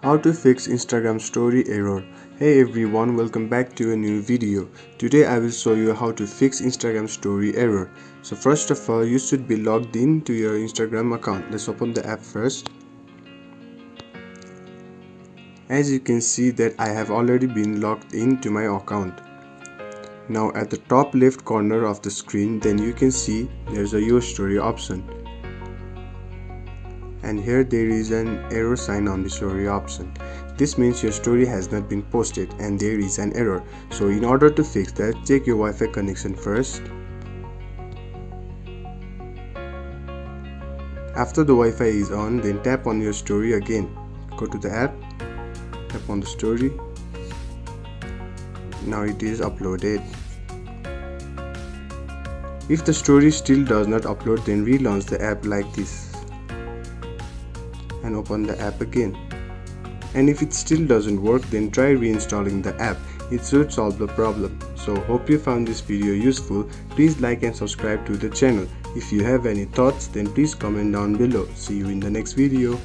How to fix Instagram story error. Hey everyone, welcome back to a new video. Today I will show you how to fix Instagram story error. So first of all, you should be logged in to your Instagram account. Let's open the app first. As you can see that I have already been logged into my account. Now at the top left corner of the screen, then you can see there's a your story option. And here there is an error sign on the story option. This means your story has not been posted and there is an error. So in order to fix that, check your Wi-Fi connection first. After the Wi-Fi is on, then tap on your story again. Go to the app, tap on the story. Now it is uploaded. If the story still does not upload, then relaunch the app like this and open the app again. And if it still doesn't work, then try reinstalling the app. It should solve the problem. So hope you found this video useful. Please like and subscribe to the channel. If you have any thoughts, then please comment down below. See you in the next video.